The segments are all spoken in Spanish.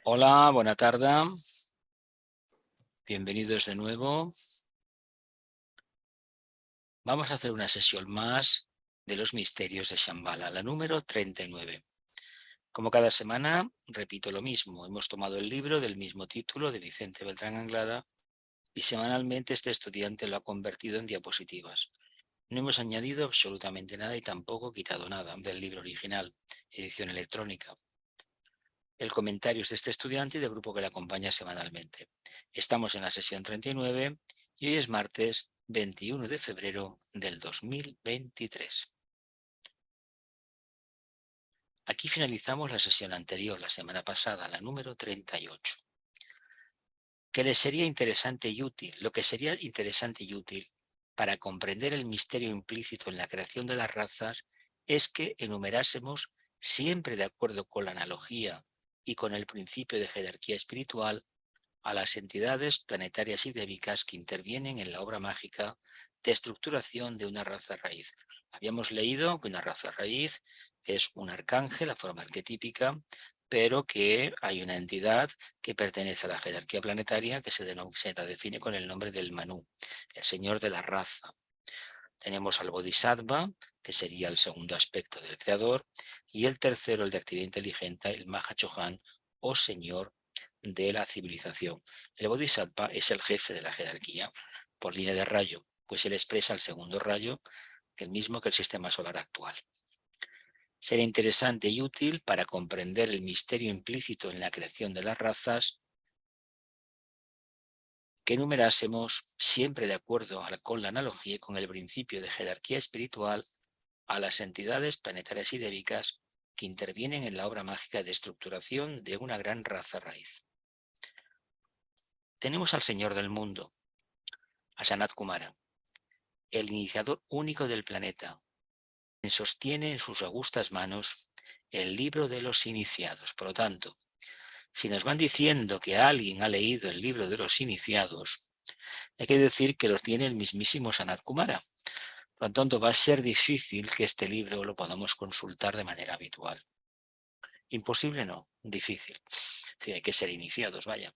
Hola, buena tarde. Bienvenidos de nuevo. Vamos a hacer una sesión más de los misterios de Shambhala, la número 39. Como cada semana, repito lo mismo. Hemos tomado el libro del mismo título de Vicente Beltrán Anglada y semanalmente este estudiante lo ha convertido en diapositivas. No hemos añadido absolutamente nada y tampoco quitado nada del libro original, edición electrónica. El comentario es de este estudiante y del grupo que le acompaña semanalmente. Estamos en la sesión 39 y hoy es martes 21 de febrero del 2023. Aquí finalizamos la sesión anterior, la semana pasada, la número 38. ¿Qué les sería interesante y útil? Lo que sería interesante y útil para comprender el misterio implícito en la creación de las razas es que enumerásemos, siempre de acuerdo con la analogía y con el principio de jerarquía espiritual, a las entidades planetarias y débicas que intervienen en la obra mágica de estructuración de una raza raíz. Habíamos leído que una raza raíz es un arcángel, la forma arquetípica, pero que hay una entidad que pertenece a la jerarquía planetaria que se define con el nombre del Manú, el señor de la raza. Tenemos al Bodhisattva, que sería el segundo aspecto del creador, y el tercero, el de actividad inteligente, el Mahachohan, o señor de la civilización. El Bodhisattva es el jefe de la jerarquía por línea de rayo, pues él expresa el segundo rayo, que el mismo que el sistema solar actual. Será interesante y útil para comprender el misterio implícito en la creación de las razas que enumerásemos, siempre de acuerdo con la analogía y con el principio de jerarquía espiritual, a las entidades planetarias y débicas que intervienen en la obra mágica de estructuración de una gran raza raíz. Tenemos al Señor del Mundo, a Sanat Kumara, el iniciador único del planeta, quien sostiene en sus augustas manos el libro de los iniciados. Por lo tanto, si nos van diciendo que alguien ha leído el libro de los iniciados, hay que decir que los tiene el mismísimo Sanat Kumara. Por lo tanto, va a ser difícil que este libro lo podamos consultar de manera habitual. Imposible no, difícil. Sí, hay que ser iniciados, vaya.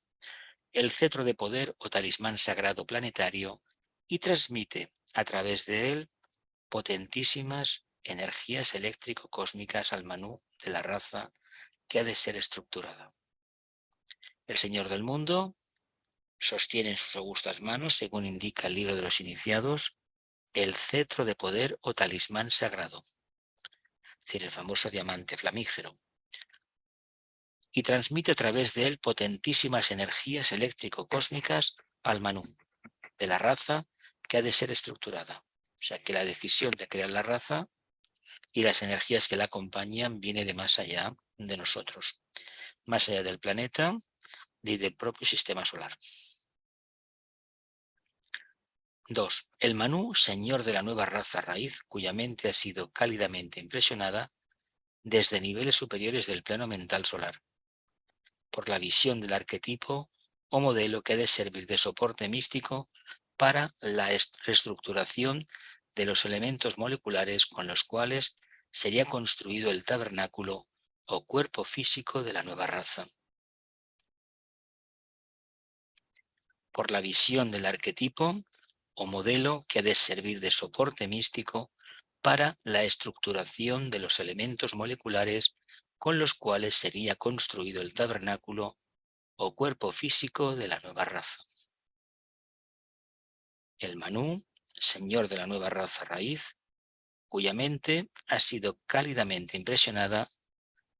El cetro de poder o talismán sagrado planetario y transmite a través de él potentísimas energías eléctrico-cósmicas al Manú de la raza que ha de ser estructurada. El Señor del Mundo sostiene en sus augustas manos, según indica el libro de los iniciados, el cetro de poder o talismán sagrado, es decir, el famoso diamante flamígero, y transmite a través de él potentísimas energías eléctrico-cósmicas al Manú de la raza que ha de ser estructurada. O sea que la decisión de crear la raza y las energías que la acompañan viene de más allá de nosotros, más allá del planeta y del propio sistema solar. 2. El Manú, señor de la nueva raza raíz, cuya mente ha sido cálidamente impresionada desde niveles superiores del plano mental solar, por la visión del arquetipo o modelo que ha de servir de soporte místico para la reestructuración de los elementos moleculares con los cuales sería construido el tabernáculo o cuerpo físico de la nueva raza. Por la visión del arquetipo o modelo que ha de servir de soporte místico para la estructuración de los elementos moleculares con los cuales sería construido el tabernáculo o cuerpo físico de la nueva raza. El Manú, señor de la nueva raza raíz, cuya mente ha sido cálidamente impresionada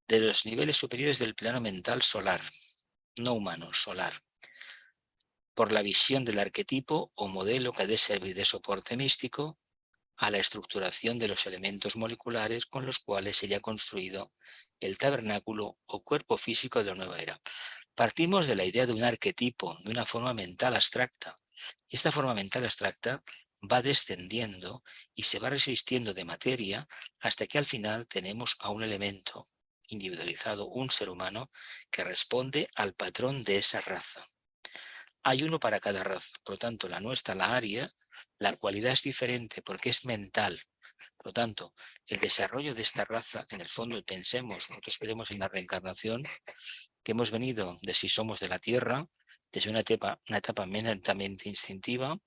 de los niveles superiores del plano mental solar, no humano, solar, por la visión del arquetipo o modelo que ha de servir de soporte místico a la estructuración de los elementos moleculares con los cuales sería construido el tabernáculo o cuerpo físico de la nueva era. Partimos de la idea de un arquetipo, de una forma mental abstracta. Y esta forma mental abstracta va descendiendo y se va resistiendo de materia hasta que al final tenemos a un elemento individualizado, un ser humano que responde al patrón de esa raza. Hay uno para cada raza, por lo tanto la nuestra, la aria, la cualidad es diferente porque es mental. Por lo tanto, el desarrollo de esta raza, en el fondo pensemos, nosotros creemos en la reencarnación, que hemos venido de si somos de la Tierra, desde una etapa meramente instintiva,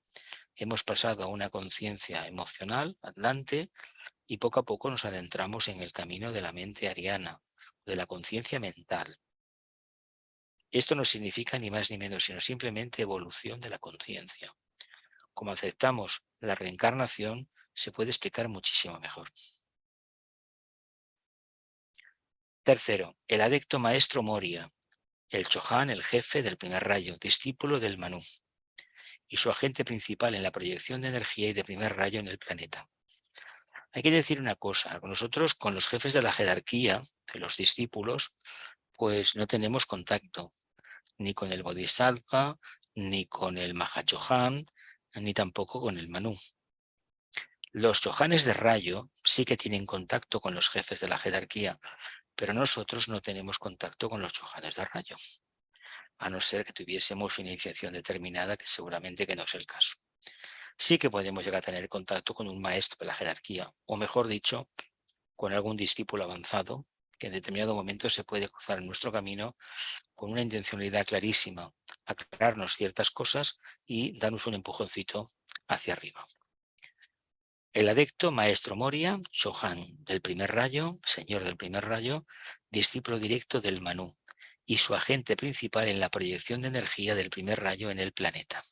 hemos pasado a una conciencia emocional, atlante, y poco a poco nos adentramos en el camino de la mente ariana, de la conciencia mental. Esto no significa ni más ni menos, sino simplemente evolución de la conciencia. Como aceptamos la reencarnación, se puede explicar muchísimo mejor. Tercero, el adepto maestro Moria, el Chohan, el jefe del primer rayo, discípulo del Manú, y su agente principal en la proyección de energía y de primer rayo en el planeta. Hay que decir una cosa, nosotros con los jefes de la jerarquía, de los discípulos, pues no tenemos contacto, ni con el Bodhisattva, ni con el Mahachohan, ni tampoco con el Manú. Los Chohanes de rayo sí que tienen contacto con los jefes de la jerarquía, pero nosotros no tenemos contacto con los Chohanes de rayo, a no ser que tuviésemos una iniciación determinada, que seguramente que no es el caso. Sí que podemos llegar a tener contacto con un maestro de la jerarquía, o mejor dicho, con algún discípulo avanzado, que en determinado momento se puede cruzar en nuestro camino con una intencionalidad clarísima, aclararnos ciertas cosas y darnos un empujoncito hacia arriba. El adepto maestro Moria, Chohan del primer rayo, señor del primer rayo, discípulo directo del Manú, y su agente principal en la proyección de energía del primer rayo en el planeta.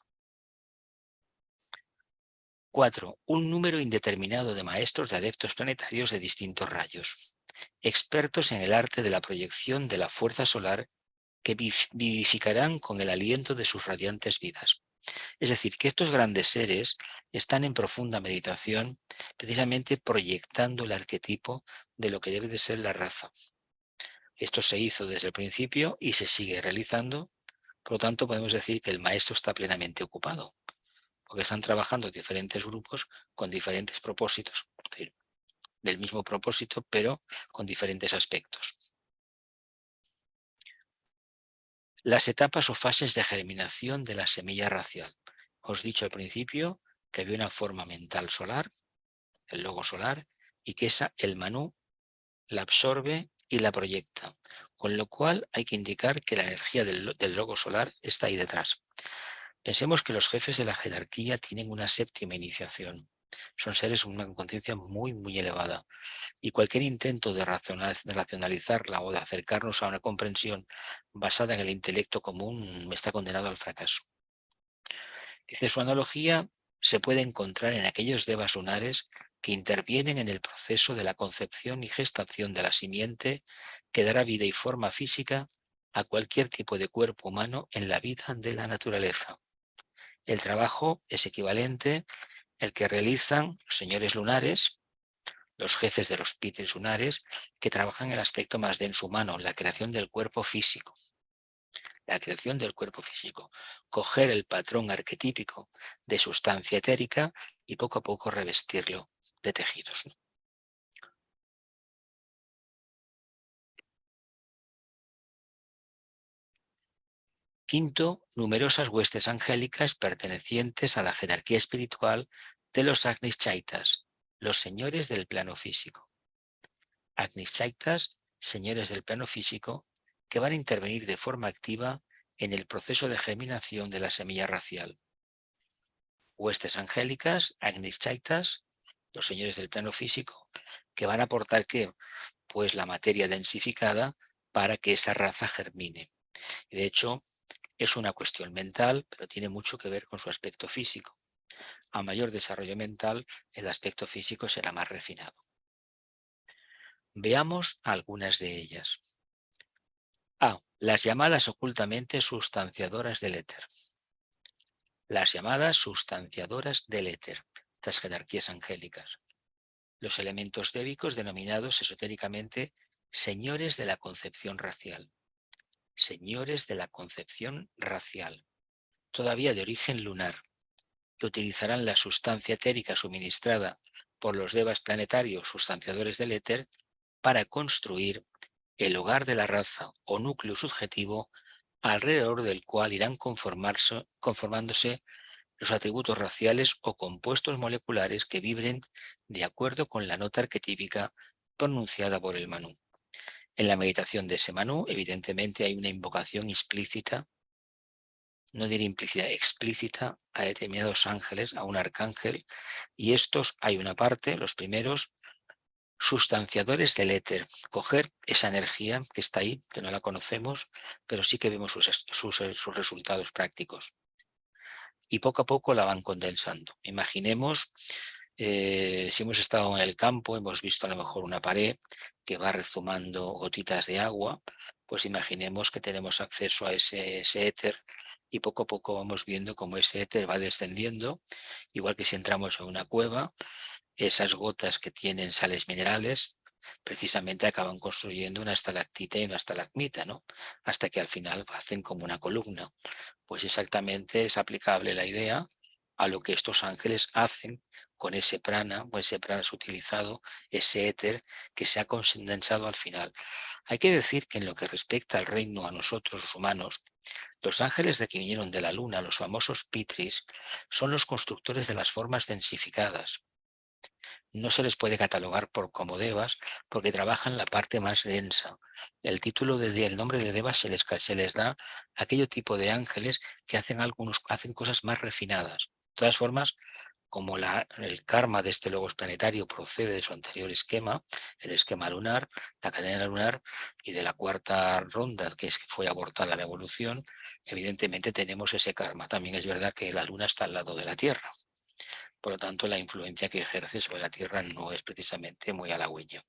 4. Un número indeterminado de maestros de adeptos planetarios de distintos rayos, expertos en el arte de la proyección de la fuerza solar que vivificarán con el aliento de sus radiantes vidas. Es decir, que estos grandes seres están en profunda meditación, precisamente proyectando el arquetipo de lo que debe de ser la raza. Esto se hizo desde el principio y se sigue realizando, por lo tanto podemos decir que el maestro está plenamente ocupado, porque están trabajando diferentes grupos con diferentes propósitos, es decir, del mismo propósito, pero con diferentes aspectos. Las etapas o fases de germinación de la semilla racial. Os he dicho al principio que había una forma mental solar, el logo solar, y que esa, el Manú, la absorbe y la proyecta, con lo cual hay que indicar que la energía del logo solar está ahí detrás. Pensemos que los jefes de la jerarquía tienen una séptima iniciación. Son seres con una conciencia muy, muy elevada. Y cualquier intento de racionalizarla o de acercarnos a una comprensión basada en el intelecto común está condenado al fracaso. Dice, su analogía se puede encontrar en aquellos devas lunares que intervienen en el proceso de la concepción y gestación de la simiente que dará vida y forma física a cualquier tipo de cuerpo humano en la vida de la naturaleza. El trabajo es equivalente al que realizan los señores lunares, los jefes de los pitres lunares, que trabajan el aspecto más denso humano, la creación del cuerpo físico. La creación del cuerpo físico, coger el patrón arquetípico de sustancia etérica y poco a poco revestirlo de tejidos. Quinto, numerosas huestes angélicas pertenecientes a la jerarquía espiritual de los Agnischaitas, los señores del plano físico. Agnischaitas, señores del plano físico, que van a intervenir de forma activa en el proceso de germinación de la semilla racial. Huestes angélicas, Agnischaitas, los señores del plano físico, que van a aportar ¿qué? Pues la materia densificada para que esa raza germine. Y de hecho, es una cuestión mental, pero tiene mucho que ver con su aspecto físico. A mayor desarrollo mental, el aspecto físico será más refinado. Veamos algunas de ellas. A. Las llamadas ocultamente sustanciadoras del éter. Las llamadas sustanciadoras del éter, estas jerarquías angélicas. Los elementos débicos denominados esotéricamente señores de la concepción racial. Señores de la concepción racial, todavía de origen lunar, que utilizarán la sustancia etérica suministrada por los devas planetarios sustanciadores del éter para construir el hogar de la raza o núcleo subjetivo alrededor del cual irán conformándose los atributos raciales o compuestos moleculares que vibren de acuerdo con la nota arquetípica pronunciada por el Manú. En la meditación de ese Manú, evidentemente, hay una invocación explícita, no diré implícita, explícita, a determinados ángeles, a un arcángel, y estos hay una parte, los primeros, sustanciadores del éter, coger esa energía que está ahí, que no la conocemos, pero sí que vemos sus resultados prácticos. Y poco a poco la van condensando. Imaginemos, si hemos estado en el campo, hemos visto a lo mejor una pared que va rezumando gotitas de agua, pues imaginemos que tenemos acceso a ese éter y poco a poco vamos viendo cómo ese éter va descendiendo, igual que si entramos en una cueva, esas gotas que tienen sales minerales precisamente acaban construyendo una estalactita y una estalagmita, ¿no? Hasta que al final hacen como una columna. Pues exactamente es aplicable la idea a lo que estos ángeles hacen con ese prana, o ese prana es utilizado, ese éter que se ha condensado al final. Hay que decir que en lo que respecta al reino a nosotros los humanos, los ángeles de que vinieron de la luna, los famosos pitris, son los constructores de las formas densificadas. No se les puede catalogar como devas porque trabajan la parte más densa. El nombre de devas se les da a aquello tipo de ángeles que hacen cosas más refinadas. De todas formas, como el karma de este logos planetario procede de su anterior esquema, el esquema lunar, la cadena lunar, y de la cuarta ronda, que fue abortada la evolución, evidentemente tenemos ese karma. También es verdad que la luna está al lado de la Tierra. Por lo tanto, la influencia que ejerce sobre la Tierra no es precisamente muy halagüeña.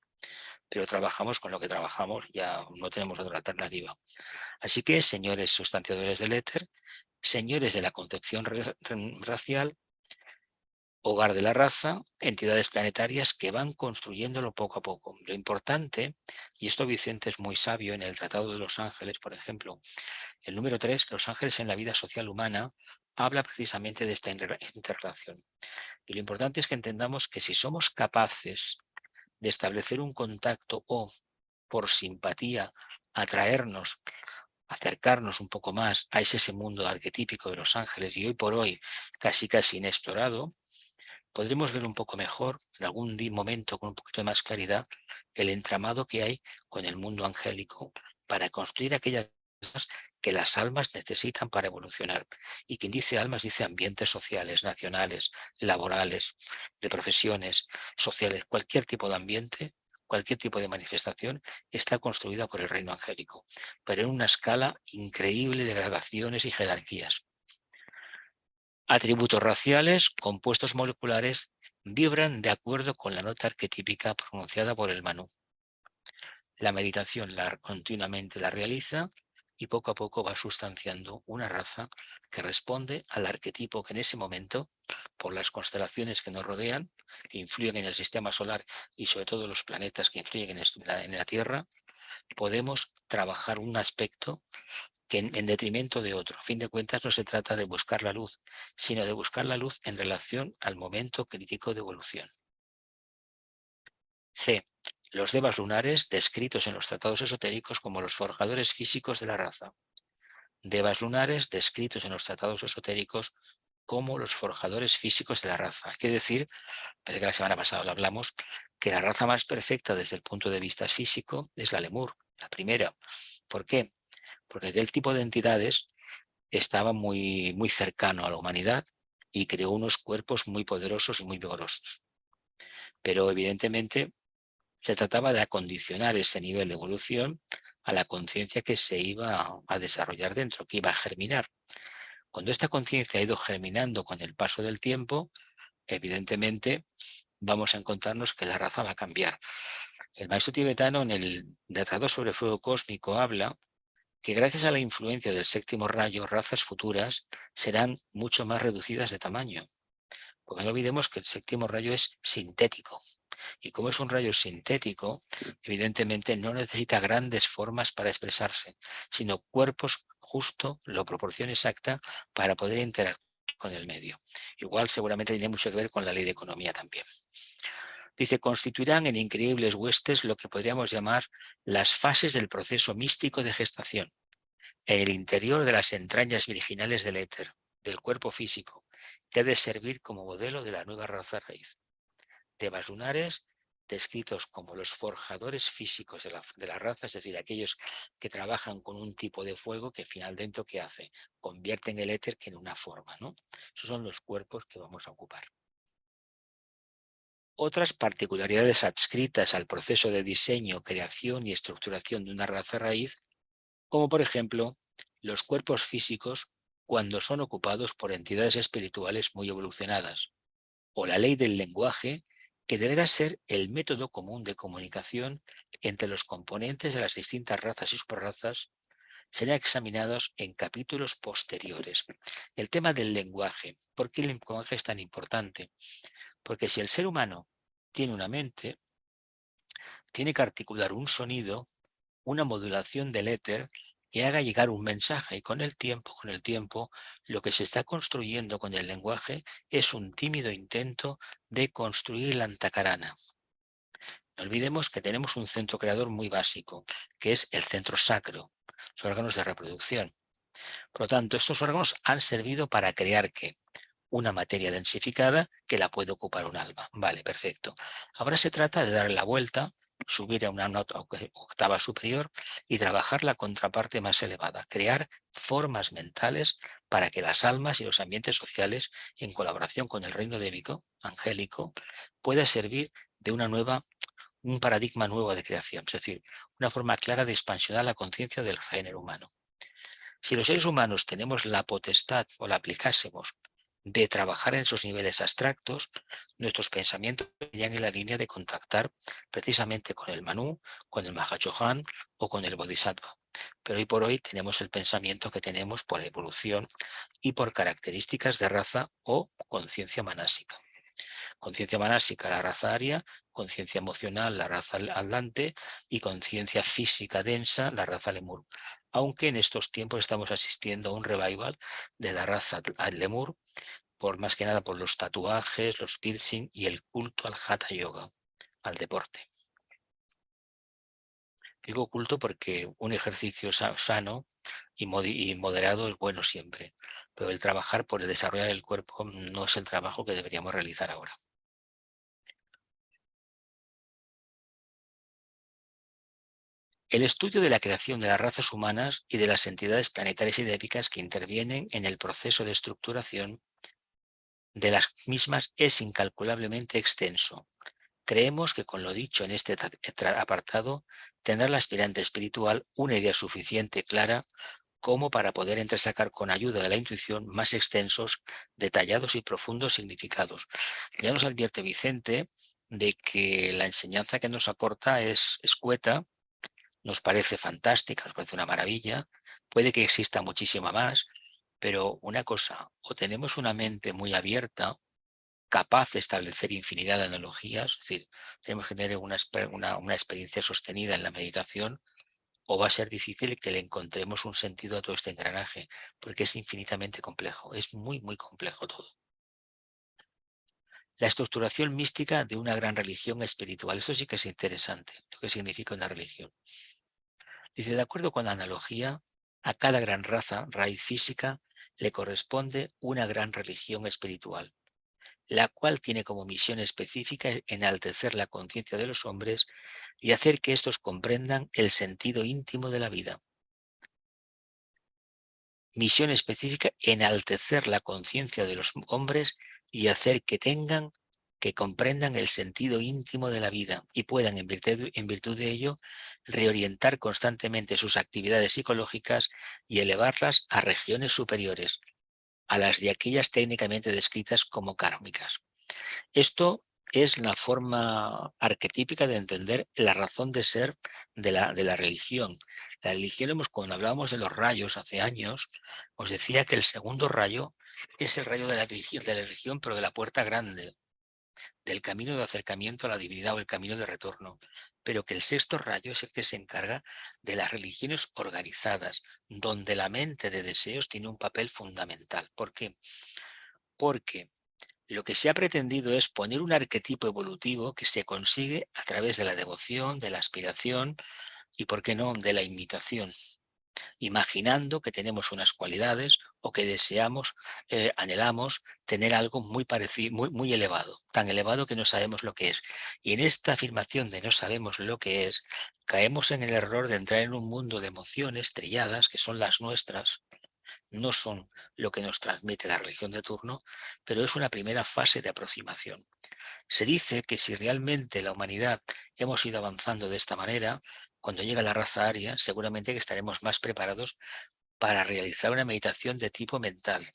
Pero trabajamos con lo que trabajamos, ya no tenemos otra alternativa. Así que, señores sustanciadores del éter, señores de la concepción racial, hogar de la raza, entidades planetarias que van construyéndolo poco a poco. Lo importante, y esto Vicente es muy sabio en el Tratado de los Ángeles, por ejemplo, el número 3, los ángeles en la vida social humana, habla precisamente de esta interrelación. Y lo importante es que entendamos que si somos capaces de establecer un contacto o, por simpatía, atraernos, acercarnos un poco más a ese mundo arquetípico de los ángeles y hoy por hoy casi inexplorado, podremos ver un poco mejor, en algún momento con un poquito de más claridad, el entramado que hay con el mundo angélico para construir aquellas cosas que las almas necesitan para evolucionar. Y quien dice almas dice ambientes sociales, nacionales, laborales, de profesiones sociales, cualquier tipo de ambiente, cualquier tipo de manifestación está construida por el reino angélico, pero en una escala increíble de gradaciones y jerarquías. Atributos raciales, compuestos moleculares, vibran de acuerdo con la nota arquetípica pronunciada por el Manú. La meditación continuamente la realiza y poco a poco va sustanciando una raza que responde al arquetipo que en ese momento, por las constelaciones que nos rodean, que influyen en el sistema solar y sobre todo los planetas que influyen en la Tierra, podemos trabajar un aspecto que en detrimento de otro. A fin de cuentas no se trata de buscar la luz, sino de buscar la luz en relación al momento crítico de evolución. C. Los devas lunares descritos en los tratados esotéricos como los forjadores físicos de la raza. Devas lunares descritos en los tratados esotéricos como los forjadores físicos de la raza. Hay que decir, parece que la semana pasada lo hablamos, que la raza más perfecta desde el punto de vista físico es la Lemur, la primera. ¿Por qué? Porque aquel tipo de entidades estaba muy cercano a la humanidad y creó unos cuerpos muy poderosos y muy vigorosos. Pero evidentemente se trataba de acondicionar ese nivel de evolución a la conciencia que se iba a desarrollar dentro, que iba a germinar. Cuando esta conciencia ha ido germinando con el paso del tiempo, evidentemente vamos a encontrarnos que la raza va a cambiar. El maestro tibetano en el Tratado sobre Fuego Cósmico habla que gracias a la influencia del séptimo rayo, razas futuras serán mucho más reducidas de tamaño. Porque no olvidemos que el séptimo rayo es sintético. Y como es un rayo sintético, evidentemente no necesita grandes formas para expresarse, sino cuerpos justo, la proporción exacta para poder interactuar con el medio. Igual seguramente tiene mucho que ver con la ley de economía también. Dice, constituirán en increíbles huestes lo que podríamos llamar las fases del proceso místico de gestación en el interior de las entrañas virginales del éter, del cuerpo físico, que ha de servir como modelo de la nueva raza raíz. Devas lunares descritos como los forjadores físicos de la raza, es decir, aquellos que trabajan con un tipo de fuego que finalmente, ¿qué hace? Convierten el éter que en una forma, ¿no? Esos son los cuerpos que vamos a ocupar. Otras particularidades adscritas al proceso de diseño, creación y estructuración de una raza raíz, como por ejemplo los cuerpos físicos cuando son ocupados por entidades espirituales muy evolucionadas, o la ley del lenguaje, que deberá ser el método común de comunicación entre los componentes de las distintas razas y subrazas, serán examinados en capítulos posteriores. El tema del lenguaje. ¿Por qué el lenguaje es tan importante? Porque si el ser humano tiene una mente, tiene que articular un sonido, una modulación del éter que haga llegar un mensaje, y con el tiempo, lo que se está construyendo con el lenguaje es un tímido intento de construir la antacarana. No olvidemos que tenemos un centro creador muy básico, que es el centro sacro, los órganos de reproducción. Por lo tanto, estos órganos han servido para crear ¿qué? Una materia densificada que la puede ocupar un alma. Vale, perfecto. Ahora se trata de darle la vuelta, subir a una nota octava superior y trabajar la contraparte más elevada, crear formas mentales para que las almas y los ambientes sociales, en colaboración con el reino débico, angélico, pueda servir de un paradigma nuevo de creación, es decir, una forma clara de expansionar la conciencia del género humano. Si los seres humanos tenemos la potestad o la aplicásemos de trabajar en esos niveles abstractos, nuestros pensamientos irían en la línea de contactar precisamente con el Manú, con el Mahachohan o con el Bodhisattva. Pero hoy por hoy tenemos el pensamiento que tenemos por evolución y por características de raza o conciencia manásica. Conciencia manásica, la raza aria; conciencia emocional, la raza atlante; y conciencia física densa, la raza lemur. Aunque en estos tiempos estamos asistiendo a un revival de la raza lemur, por más que nada por los tatuajes, los piercing y el culto al hatha yoga, al deporte. Digo culto porque un ejercicio sano y moderado es bueno siempre, pero el trabajar por el desarrollar el cuerpo no es el trabajo que deberíamos realizar ahora. El estudio de la creación de las razas humanas y de las entidades planetarias y débicas que intervienen en el proceso de estructuración de las mismas es incalculablemente extenso. Creemos que con lo dicho en este apartado tendrá el aspirante espiritual una idea suficiente clara como para poder entresacar con ayuda de la intuición más extensos, detallados y profundos significados. Ya nos advierte Vicente de que la enseñanza que nos aporta es escueta, nos parece fantástica, nos parece una maravilla, puede que exista muchísima más, pero una cosa, o tenemos una mente muy abierta, capaz de establecer infinidad de analogías, es decir, tenemos que tener una experiencia sostenida en la meditación, o va a ser difícil que le encontremos un sentido a todo este engranaje, porque es infinitamente complejo, es muy, muy complejo todo. La estructuración mística de una gran religión espiritual, esto sí que es interesante, lo que significa una religión. Dice, de acuerdo con la analogía, a cada gran raíz física, le corresponde una gran religión espiritual, la cual tiene como misión específica enaltecer la conciencia de los hombres y hacer que éstos comprendan el sentido íntimo de la vida. Misión específica, enaltecer la conciencia de los hombres y hacer que comprendan el sentido íntimo de la vida y puedan, en virtud de ello, reorientar constantemente sus actividades psicológicas y elevarlas a regiones superiores, a las de aquellas técnicamente descritas como kármicas. Esto es la forma arquetípica de entender la razón de ser de la religión. La religión, cuando hablábamos de los rayos hace años, os decía que el segundo rayo es el rayo de la religión, pero de la puerta grande, del camino de acercamiento a la divinidad o el camino de retorno, pero que el sexto rayo es el que se encarga de las religiones organizadas, donde la mente de deseos tiene un papel fundamental. ¿Por qué? Porque lo que se ha pretendido es poner un arquetipo evolutivo que se consigue a través de la devoción, de la aspiración y, ¿por qué no?, de la imitación. imaginando que tenemos unas cualidades o que deseamos, anhelamos tener algo muy parecido, muy elevado, tan elevado que no sabemos lo que es. Y en esta afirmación de no sabemos lo que es, caemos en el error de entrar en un mundo de emociones trilladas que son las nuestras, no son lo que nos transmite la religión de turno, pero es una primera fase de aproximación. Se dice que si realmente la humanidad hemos ido avanzando de esta manera, cuando llega la raza aria, seguramente que estaremos más preparados para realizar una meditación de tipo mental.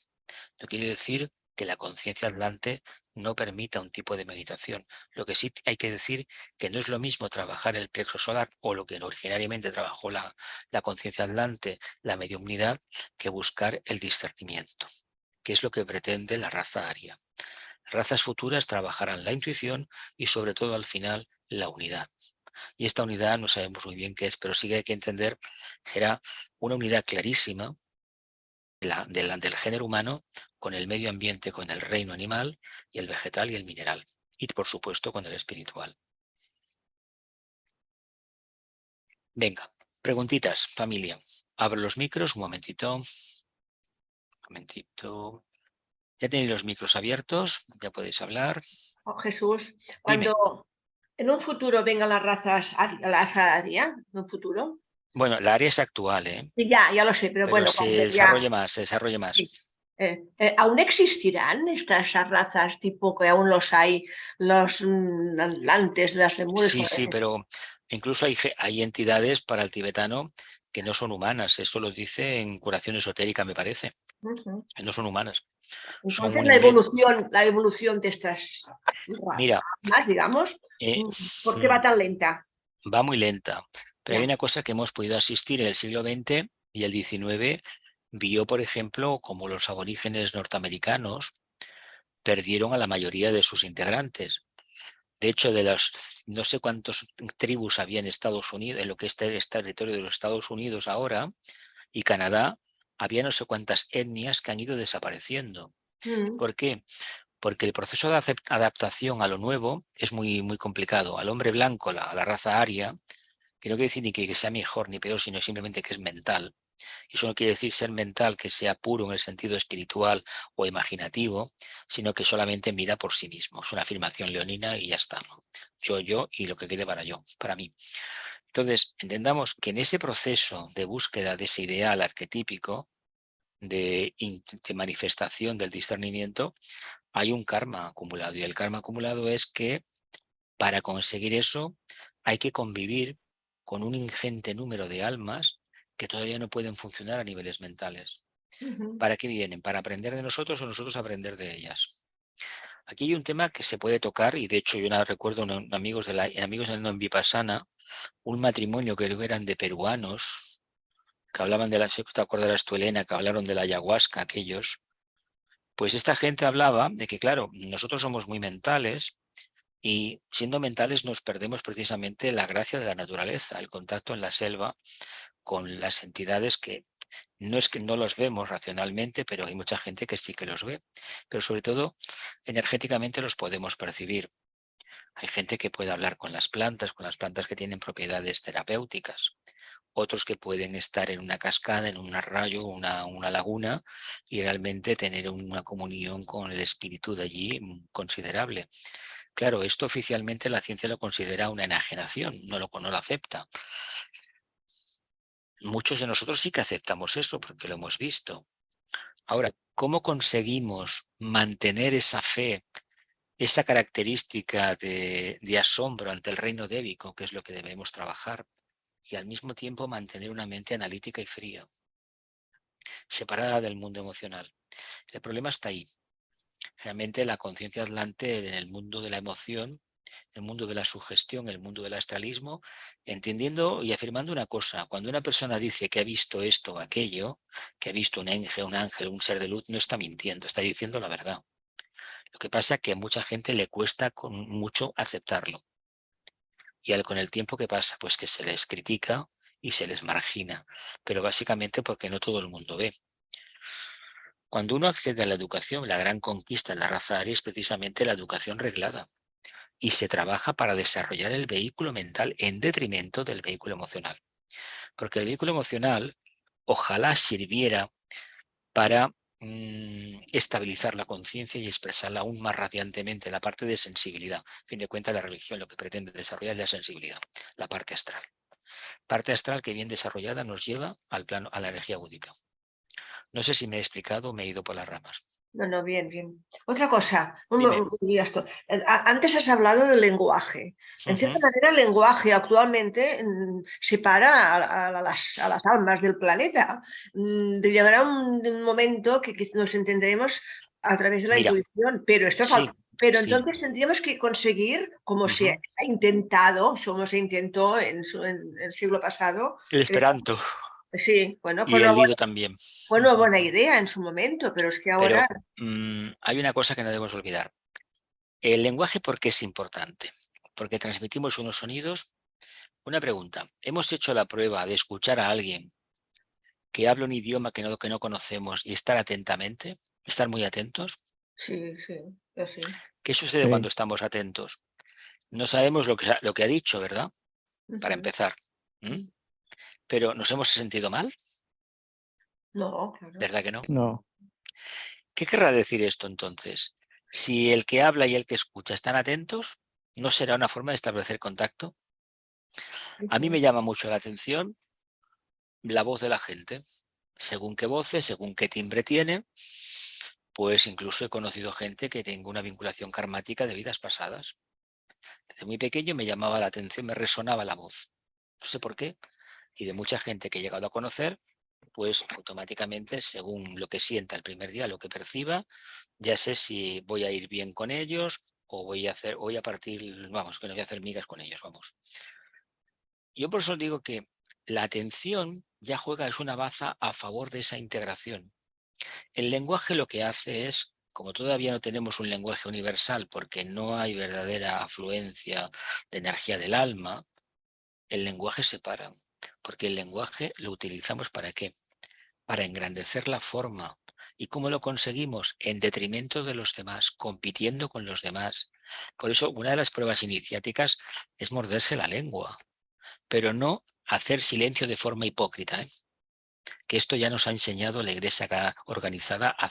No quiere decir que la conciencia atlante no permita un tipo de meditación. Lo que sí hay que decir que no es lo mismo trabajar el plexo solar o lo que originariamente trabajó la conciencia atlante, la mediumnidad, que buscar el discernimiento, que es lo que pretende la raza aria. Razas futuras trabajarán la intuición y sobre todo al final la unidad. Y esta unidad no sabemos muy bien qué es, pero sí que hay que entender, será una unidad clarísima del género humano con el medio ambiente, con el reino animal y el vegetal y el mineral. Y por supuesto con el espiritual. Venga, preguntitas, familia. Abro los micros, un momentito. Un momentito. Ya tenéis los micros abiertos, ya podéis hablar. Oh, Jesús, Dime. cuando en un futuro vengan las razas, la raza aria, en un futuro, Bueno, la área es actual, ¿eh? sí, ya lo sé, pero Pero bueno, se cuando ya, desarrolle más, se desarrolle sí. más. ¿Aún existirán estas razas tipo que aún los hay, los atlantes, las lemures? Sí, sí, pero incluso hay entidades para el tibetano que no son humanas. Eso lo dice en Curación Esotérica, me parece. Ujú. Que no son humanas. Son Entonces un invento. la evolución de estas Mira, razas, digamos, eh, ¿por qué va tan lenta? va muy lenta. Pero hay Ya. una cosa que hemos podido asistir en el siglo XX y el XIX. Vio, por ejemplo, como los aborígenes norteamericanos perdieron a la mayoría de sus integrantes. De hecho, de las no sé cuántas tribus había en Estados Unidos, en lo que es el territorio de los Estados Unidos ahora y Canadá, había no sé cuántas etnias que han ido desapareciendo. Mm, ¿Por qué? Porque el proceso de adaptación a lo nuevo es muy complicado. Al hombre blanco, a la raza aria, que no quiere decir ni que sea mejor ni peor, sino simplemente que es mental. Y eso no quiere decir ser mental que sea puro en el sentido espiritual o imaginativo, sino que solamente mira por sí mismo. Es una afirmación leonina y ya está, ¿no? Yo y lo que quede para yo, para mí. Entonces, entendamos que en ese proceso de búsqueda de ese ideal arquetípico, de manifestación del discernimiento, hay un karma acumulado. Y el karma acumulado es que para conseguir eso hay que convivir con un ingente número de almas que todavía no pueden funcionar a niveles mentales. ujú. ¿Para qué vienen? ¿Para aprender de nosotros o nosotros aprender de ellas? Aquí hay un tema que se puede tocar y de hecho yo recuerdo amigos amigos en Vipassana, un matrimonio que creo que eran de peruanos que hablaban de ¿te acordarás tú, Elena, que hablaron de la ayahuasca aquellos? Pues esta gente hablaba de que, claro, nosotros somos muy mentales y siendo mentales nos perdemos precisamente la gracia de la naturaleza, el contacto en la selva con las entidades que no es que no los vemos racionalmente, pero hay mucha gente que sí que los ve. Pero sobre todo, energéticamente los podemos percibir. Hay gente que puede hablar con las plantas que tienen propiedades terapéuticas. Otros que pueden estar en una cascada, en un arroyo, una laguna y realmente tener una comunión con el espíritu de allí considerable. Claro, esto oficialmente la ciencia lo considera una enajenación, no lo acepta. Muchos de nosotros sí que aceptamos eso porque lo hemos visto. Ahora, ¿cómo conseguimos mantener esa fe, esa característica de asombro ante el reino débico, que es lo que debemos trabajar, y al mismo tiempo mantener una mente analítica y fría, separada del mundo emocional? El problema está ahí. Realmente la conciencia atlante en el mundo de la emoción, el mundo de la sugestión, el mundo del astralismo, entendiendo y afirmando una cosa: cuando una persona dice que ha visto esto o aquello, que ha visto un ángel, un ser de luz, no está mintiendo, está diciendo la verdad. Lo que pasa es que a mucha gente le cuesta mucho aceptarlo. Y con el tiempo que pasa, pues que se les critica y se les margina, pero básicamente porque no todo el mundo ve. Cuando uno accede a la educación, la gran conquista de la raza aria es precisamente la educación reglada. Y se trabaja para desarrollar el vehículo mental en detrimento del vehículo emocional. Porque el vehículo emocional ojalá sirviera para estabilizar la conciencia y expresarla aún más radiantemente, la parte de sensibilidad. A fin de cuentas, la religión lo que pretende desarrollar es la sensibilidad, la parte astral. Parte astral que bien desarrollada nos lleva al plano, a la energía búdica. No sé si me he explicado o me he ido por las ramas. No, bien, bien. Otra cosa, Dime. antes has hablado del lenguaje. En cierta manera, el lenguaje actualmente separa a las almas del planeta. Llegará un momento que nos entenderemos a través de la Mira, intuición, pero esto sí, falta. Pero sí. entonces tendríamos que conseguir, como se Ujú. ha intentado, como se intentó en el siglo pasado, El esperanto sí, bueno, y el lido también. fue una buena idea en su momento, pero es que ahora Pero hay una cosa que no debemos olvidar. El lenguaje, ¿por qué es importante? Porque transmitimos unos sonidos. Una pregunta. ¿Hemos hecho la prueba de escuchar a alguien que habla un idioma que no conocemos y estar atentamente? Estar muy atentos. sí, sí, yo sí. ¿Qué sucede cuando Sí, estamos atentos? No sabemos lo que ha dicho, ¿verdad? Para Ujú. empezar. ¿Mm? Pero ¿nos hemos sentido mal? No, claro. ¿Verdad que no? no, ¿Qué querrá decir esto entonces? Si el que habla y el que escucha están atentos, ¿no será una forma de establecer contacto? A mí me Ujú. llama mucho la atención la voz de la gente. Según qué voces, según qué timbre tiene, pues incluso he conocido gente que tengo una vinculación karmática de vidas pasadas. Desde muy pequeño me llamaba la atención, me resonaba la voz. No sé por qué. Y de mucha gente que he llegado a conocer, pues automáticamente, según lo que sienta el primer día, lo que perciba, ya sé si voy a ir bien con ellos o voy a partir, vamos, que no voy a hacer migas con ellos, vamos. Yo por eso digo que la atención ya juega, es una baza a favor de esa integración. El lenguaje lo que hace es, como todavía no tenemos un lenguaje universal porque no hay verdadera afluencia de energía del alma, el lenguaje separa. Porque el lenguaje lo utilizamos ¿para qué? Para engrandecer la forma. ¿Y cómo lo conseguimos? En detrimento de los demás, compitiendo con los demás. Por eso una de las pruebas iniciáticas es morderse la lengua, pero no hacer silencio de forma hipócrita, ¿eh? Que esto ya nos ha enseñado la iglesia organizada a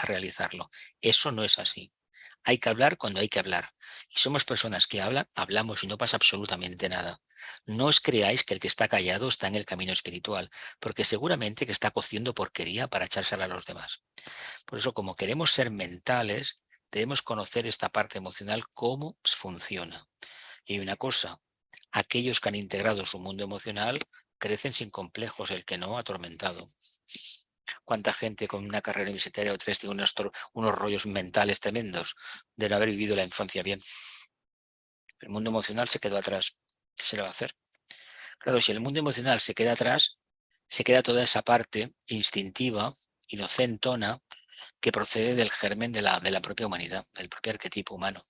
realizarlo. Eso no es así. Hay que hablar cuando hay que hablar. Y somos personas que hablan, hablamos y no pasa absolutamente nada. No os creáis que el que está callado está en el camino espiritual, porque seguramente que está cociendo porquería para echársela a los demás. Por eso, como queremos ser mentales, debemos conocer esta parte emocional, cómo funciona. Y hay una cosa, aquellos que han integrado su mundo emocional crecen sin complejos, el que no, atormentado. ¿Cuánta gente con una carrera universitaria o tres tiene unos rollos mentales tremendos de no haber vivido la infancia bien? El mundo emocional se quedó atrás. ¿Qué se le va a hacer? Claro, si el mundo emocional se queda atrás, se queda toda esa parte instintiva, inocentona, que procede del germen de la propia humanidad, del propio arquetipo humano.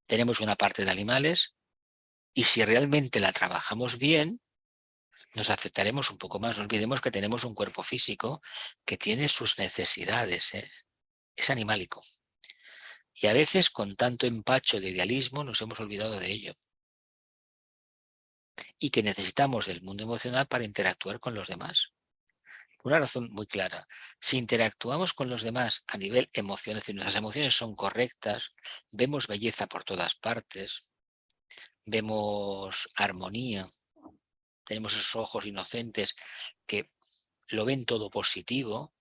Tenemos una parte de animales y si realmente la trabajamos bien, nos aceptaremos un poco más. No olvidemos que tenemos un cuerpo físico que tiene sus necesidades, ¿eh? Es animálico. Y a veces con tanto empacho de idealismo nos hemos olvidado de ello. Y que necesitamos del mundo emocional para interactuar con los demás. Una razón muy clara. Si interactuamos con los demás a nivel emociones, si nuestras emociones son correctas, vemos belleza por todas partes, vemos armonía, tenemos esos ojos inocentes que lo ven todo positivo,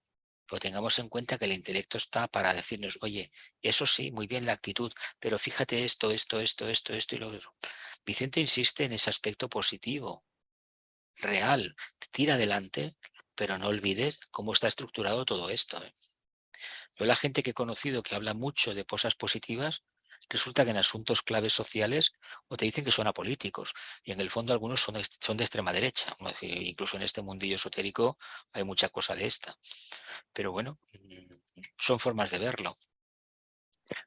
pero tengamos en cuenta que el intelecto está para decirnos, oye, eso sí, muy bien la actitud, pero fíjate esto y lo otro. Vicente insiste en ese aspecto positivo, real, tira adelante, pero no olvides cómo está estructurado todo esto, ¿eh? Yo la gente que he conocido que habla mucho de cosas positivas, resulta que en asuntos claves sociales o te dicen que son apolíticos y en el fondo algunos son de extrema derecha. Es decir, incluso en este mundillo esotérico hay mucha cosa de esta. Pero bueno, son formas de verlo.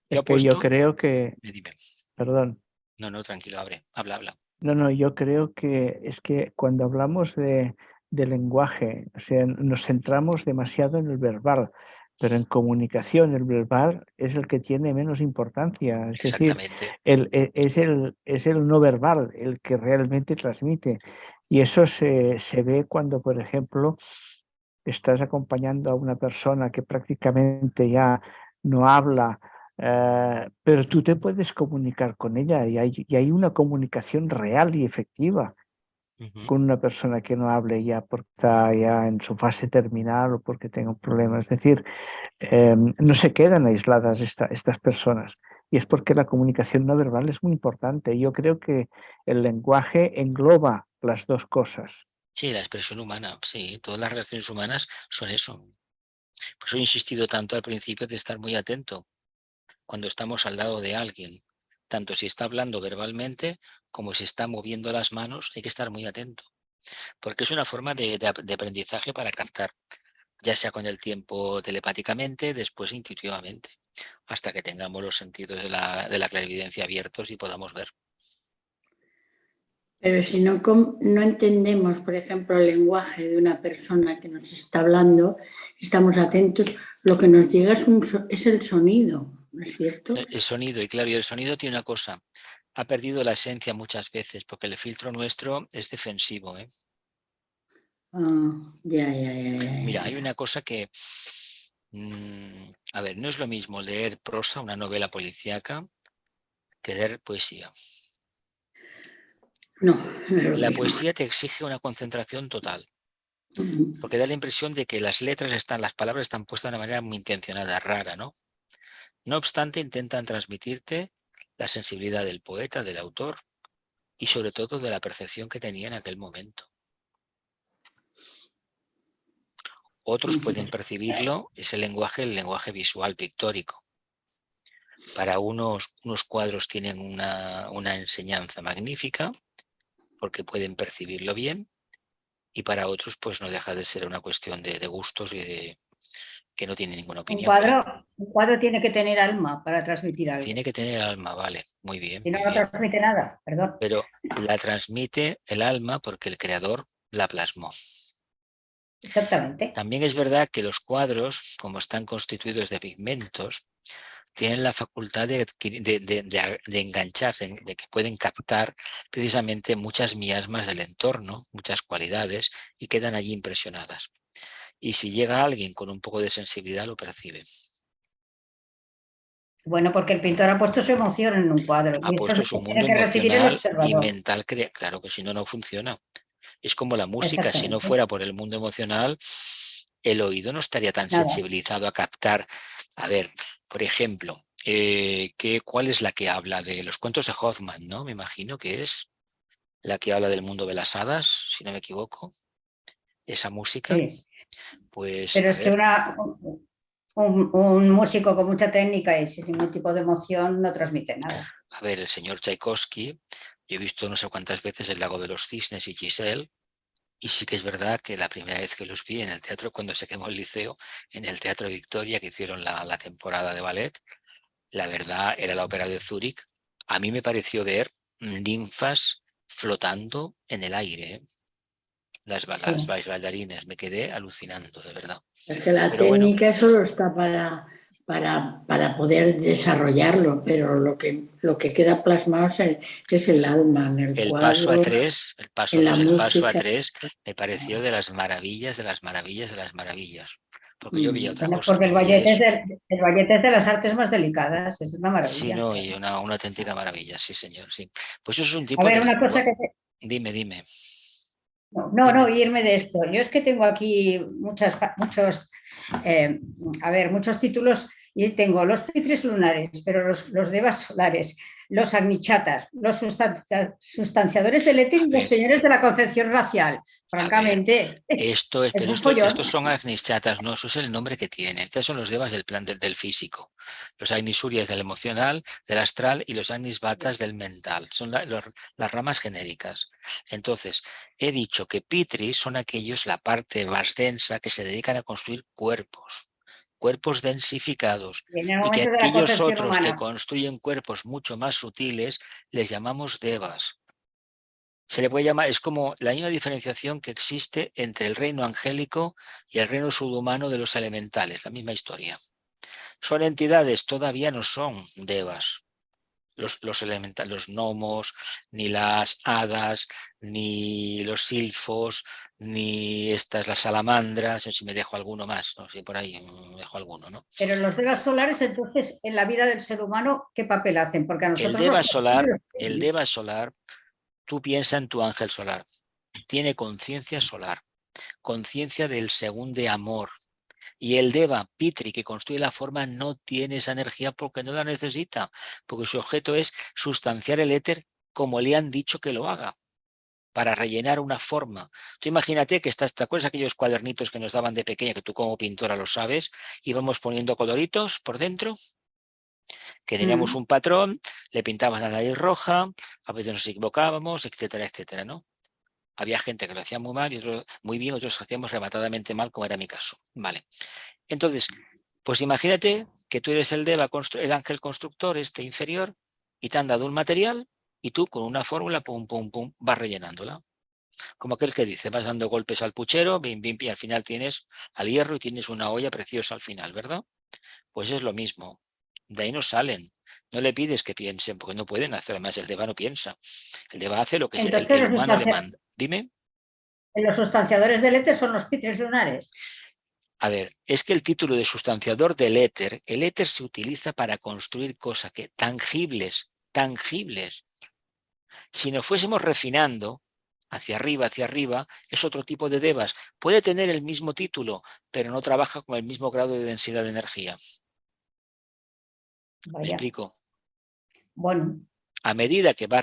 Yo es que yo apuesto... creo que, Dime. perdón, No, tranquilo, habla. no, yo creo que es que cuando hablamos de lenguaje, o sea, nos centramos demasiado en el verbal, pero en comunicación el verbal es el que tiene menos importancia, es decir, Exactamente. es el no verbal el que realmente transmite. Y eso se ve cuando, por ejemplo, estás acompañando a una persona que prácticamente ya no habla, pero tú te puedes comunicar con ella y hay una comunicación real y efectiva con una persona que no hable ya porque está ya en su fase terminal o porque tenga un problema. Es decir, no se quedan aisladas estas personas. Y es porque la comunicación no verbal es muy importante. Yo creo que el lenguaje engloba las dos cosas. Sí, la expresión humana, sí, todas las relaciones humanas son eso. Por eso he insistido tanto al principio de estar muy atento cuando estamos al lado de alguien. Tanto si está hablando verbalmente como si está moviendo las manos, hay que estar muy atento. Porque es una forma de aprendizaje para captar, ya sea con el tiempo telepáticamente, después intuitivamente, hasta que tengamos los sentidos de la clarividencia abiertos y podamos ver. Pero si no, no entendemos, por ejemplo, el lenguaje de una persona que nos está hablando, estamos atentos, lo que nos llega es el sonido, ¿no es cierto? El sonido, y claro, y el sonido tiene una cosa, ha perdido la esencia muchas veces, porque el filtro nuestro es defensivo. Ya. Mira, hay una cosa que, a ver, no es lo mismo leer prosa, una novela policíaca, que leer poesía. No, no es lo La mismo. poesía te exige una concentración total, porque da la impresión de que las palabras están puestas de una manera muy intencionada, rara, ¿no? No obstante, intentan transmitirte la sensibilidad del poeta, del autor, y sobre todo de la percepción que tenía en aquel momento. Otros pueden percibirlo, ese lenguaje, el lenguaje visual pictórico. Para unos cuadros tienen una enseñanza magnífica, porque pueden percibirlo bien, y para otros pues no deja de ser una cuestión de gustos y de que no tiene ninguna opinión. Un cuadro tiene que tener alma para transmitir algo. Tiene que tener alma, vale, muy bien. Si no, muy no bien. transmite nada, perdón. Pero la transmite el alma porque el creador la plasmó. Exactamente. También es verdad que los cuadros, como están constituidos de pigmentos, tienen la facultad de engancharse, de que pueden captar precisamente muchas miasmas del entorno, muchas cualidades, y quedan allí impresionadas. Y si llega alguien con un poco de sensibilidad, lo percibe. Bueno, porque el pintor ha puesto su emoción en un cuadro. Ha Y puesto eso su tiene mundo que recibir el emocional y observador. mental. Claro que si no, no funciona. Es como la música, si no Exactamente. fuera por el mundo emocional, el oído no estaría tan Nada. sensibilizado a captar. A ver, por ejemplo, ¿cuál es la que habla de los cuentos de Hoffman, ¿no? Me imagino que es la que habla del mundo de las hadas, si no me equivoco. Esa música, Sí. pues Pero a es que ver, un músico con mucha técnica y sin ningún tipo de emoción no transmite nada. a ver, el señor Tchaikovsky, yo he visto no sé cuántas veces El lago de los cisnes y Giselle, y sí que es verdad que la primera vez que los vi en el teatro, cuando se quemó el liceo, en el Teatro Victoria, que hicieron la temporada de ballet, la verdad era la ópera de Zúrich, a mí me pareció ver ninfas flotando en el aire, las Sí. bailarines, me quedé alucinando, de verdad. Es que la Pero bueno, técnica solo está para poder desarrollarlo, pero lo que queda plasmado es el alma en el el paso a cuadro, 3, el paso en la 2, el paso a música. 3 me pareció de las maravillas, de las maravillas, de las maravillas. Porque yo veía otra Bueno, cosa, porque no veía eso. el ballet es de las artes más delicadas, es una Sí, maravilla. no, y una auténtica maravilla, sí, señor, sí. Pues eso es un A tipo ver, de una lengua. cosa que... Dime. No, irme de esto. Yo es que tengo aquí muchos títulos y tengo los pitris lunares, pero los devas solares, los agnichatas, los sustanciadores del éter y los señores de la concepción racial. Francamente, es un follón. Estos son agnischatas, no, eso es el nombre que tienen. Estos son los devas del plan del físico. Los agnisurias del emocional, del astral y los agnisvatas del mental. Son las ramas genéricas. Entonces, he dicho que pitris son aquellos, la parte más densa, que se dedican a construir cuerpos densificados, Y en el y que momento de la aquellos concepción otros que humana. construyen cuerpos mucho más sutiles les llamamos devas. Se le puede llamar, es como la misma diferenciación que existe entre el reino angélico y el reino subhumano de los elementales, la misma historia. Son entidades, todavía no son devas. los gnomos, ni las hadas, ni los silfos, ni las salamandras, si me dejo alguno más, no sé, por ahí me dejo alguno, ¿no? Pero los devas solares, entonces, en la vida del ser humano, ¿qué papel hacen? Porque a nosotros el deva solar, tú piensa en tu ángel solar, tiene conciencia solar, conciencia del segundo amor. Y el Deva, Pitri, que construye la forma, no tiene esa energía porque no la necesita, porque su objeto es sustanciar el éter como le han dicho que lo haga, para rellenar una forma. Tú imagínate que ¿te acuerdas aquellos cuadernitos que nos daban de pequeña, que tú como pintora lo sabes, íbamos poniendo coloritos por dentro? Que teníamos un patrón, le pintábamos la nariz roja, a veces nos equivocábamos, etcétera, etcétera, ¿no? Había gente que lo hacía muy mal y otros muy bien, otros lo hacíamos rematadamente mal, como era mi caso. Vale. Entonces, pues imagínate que tú eres el Deva, el ángel constructor, este inferior, y te han dado un material y tú con una fórmula, pum, pum, pum, vas rellenándola. Como aquel que dice, vas dando golpes al puchero, bim, bim, y al final tienes al hierro y tienes una olla preciosa al final, ¿verdad? Pues es lo mismo. De ahí no salen. No le pides que piensen, porque no pueden hacer. Además, el Deva no piensa. El Deva hace lo que el humano le manda. Dime. Los sustanciadores del éter son los pitris lunares. A ver, es que el título de sustanciador del éter, el éter se utiliza para construir cosas tangibles. Si nos fuésemos refinando hacia arriba, es otro tipo de devas. Puede tener el mismo título, pero no trabaja con el mismo grado de densidad de energía. Vaya. ¿Me explico? Bueno. A medida que va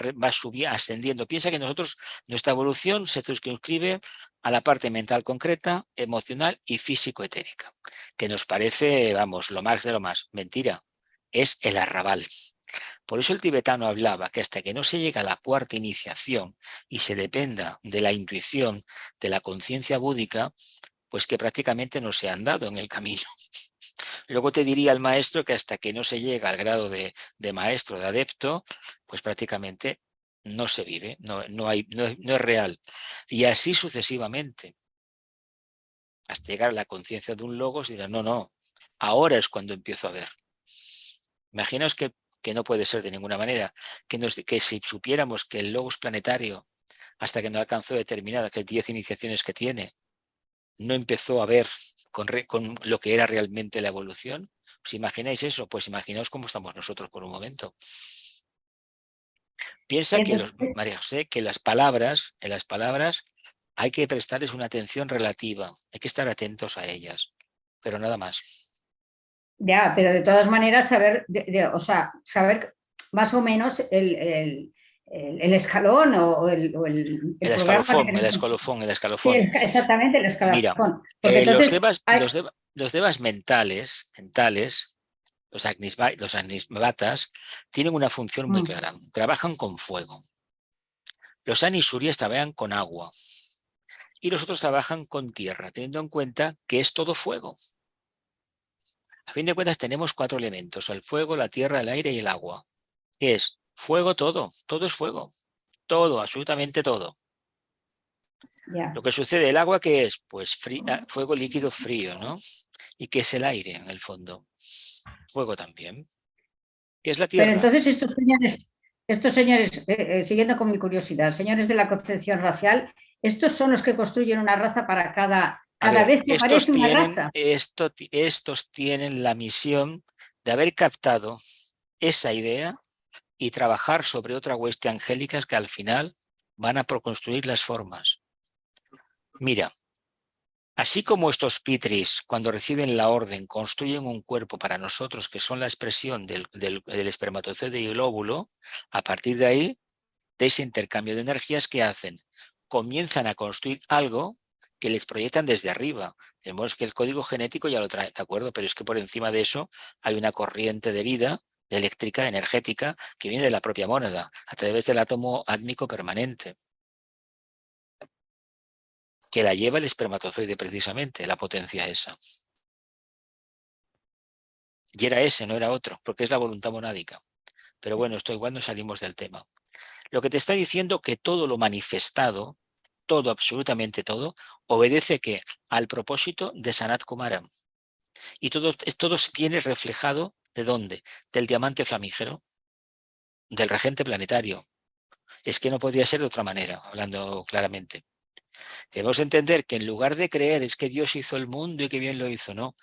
ascendiendo, piensa que nuestra evolución se circunscribe a la parte mental concreta, emocional y físico-etérica, que nos parece, vamos, lo más de lo más. Mentira, es el arrabal. Por eso el tibetano hablaba que hasta que no se llega a la cuarta iniciación y se dependa de la intuición, de la conciencia búdica, pues que prácticamente no se han dado en el camino. Luego te diría el maestro que hasta que no se llega al grado de maestro, de adepto, pues prácticamente no se vive, no es real. Y así sucesivamente. Hasta llegar a la conciencia de un logos y dirá, no, ahora es cuando empiezo a ver. Imaginaos que no puede ser de ninguna manera, que si supiéramos que el logos planetario, hasta que no alcanzó determinadas, que 10 iniciaciones que tiene, no empezó a ver con lo que era realmente la evolución. ¿Os imagináis eso? Pues imaginaos cómo estamos nosotros por un momento. Piensa que, María José, que en las palabras hay que prestarles una atención relativa, hay que estar atentos a ellas, pero nada más. Ya, pero de todas maneras saber saber más o menos el escalón o el escalofón. Sí, exactamente, el escalafón. Mira, los devas mentales, los agnisvatas, tienen una función muy clara. Trabajan con fuego. Los anisurias trabajan con agua. Y los otros trabajan con tierra, teniendo en cuenta que es todo fuego. A fin de cuentas tenemos 4 elementos: el fuego, la tierra, el aire y el agua. ¿Qué es? Fuego todo es fuego. Todo, absolutamente todo. Yeah. Lo que sucede, el agua, ¿qué es? Pues fuego líquido frío, ¿no? ¿Y qué es el aire en el fondo? Fuego también. ¿Qué es la tierra? Pero entonces estos señores, siguiendo con mi curiosidad, señores de la concepción racial, ¿estos son los que construyen una raza para cada vez que aparece una raza? Estos tienen la misión de haber captado esa idea y trabajar sobre otra hueste angélicas que al final van a construir las formas. Mira, así como estos pitris, cuando reciben la orden, construyen un cuerpo para nosotros que son la expresión del espermatozoide y el óvulo, a partir de ahí, de ese intercambio de energías, ¿qué hacen? Comienzan a construir algo que les proyectan desde arriba. Vemos que el código genético ya lo trae, ¿de acuerdo? Pero es que por encima de eso hay una corriente de vida eléctrica, energética, que viene de la propia mónada, a través del átomo átmico permanente, que la lleva el espermatozoide precisamente, la potencia esa. Y era ese, no era otro, porque es la voluntad monádica. Pero bueno, esto igual no salimos del tema. Lo que te está diciendo que todo lo manifestado, todo, absolutamente todo, obedece ¿qué? Al propósito de Sanat Kumara. Y todo viene reflejado ¿de dónde? Del diamante flamígero. del regente planetario. Es que no podría ser de otra manera, hablando claramente. Debemos entender que en lugar de creer es que Dios hizo el mundo y que bien lo hizo, no.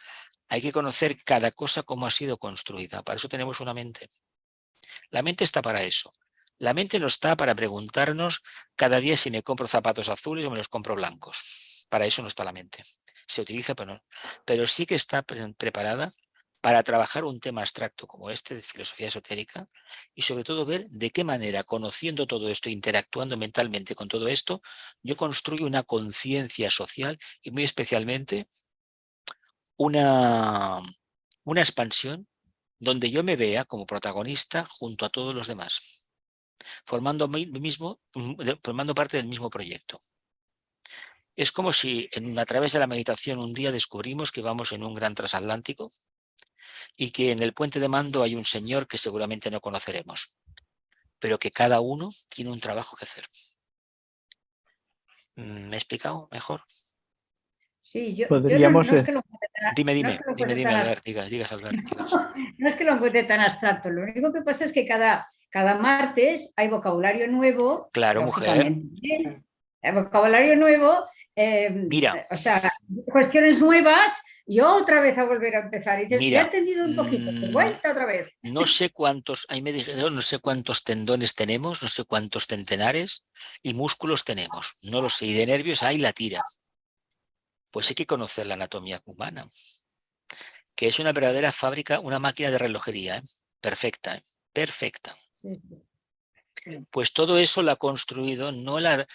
Hay que conocer cada cosa cómo ha sido construida. Para eso tenemos una mente. La mente está para eso. La mente no está para preguntarnos cada día si me compro zapatos azules o me los compro blancos. Para eso no está la mente. Se utiliza, pero sí que está preparada para trabajar un tema abstracto como este de filosofía esotérica y sobre todo ver de qué manera, conociendo todo esto, interactuando mentalmente con todo esto, yo construyo una conciencia social y muy especialmente una expansión donde yo me vea como protagonista junto a todos los demás, formando parte del mismo proyecto. Es como si a través de la meditación un día descubrimos que vamos en un gran transatlántico y que en el puente de mando hay un señor que seguramente no conoceremos, pero que cada uno tiene un trabajo que hacer. ¿Me he explicado mejor? Sí, yo Podríamos no es que lo encuentre Dime, Albert, digas, Albert. No es que lo encuentre tan abstracto, lo único que pasa es que cada martes hay vocabulario nuevo, Claro, mujer. lógicamente. El vocabulario nuevo, Mira. o sea, cuestiones nuevas, y otra vez a volver a empezar. Y dices, Mira, ya he entendido un poquito, de vuelta otra vez. No sé cuántos, ahí me dijeron, no sé cuántos tendones tenemos, no sé cuántos centenares y músculos tenemos, no lo sé, y de nervios hay la tira. Pues hay que conocer la anatomía humana, que es una verdadera fábrica, una máquina de relojería, perfecta, perfecta. Sí. Pues todo eso lo ha construido no la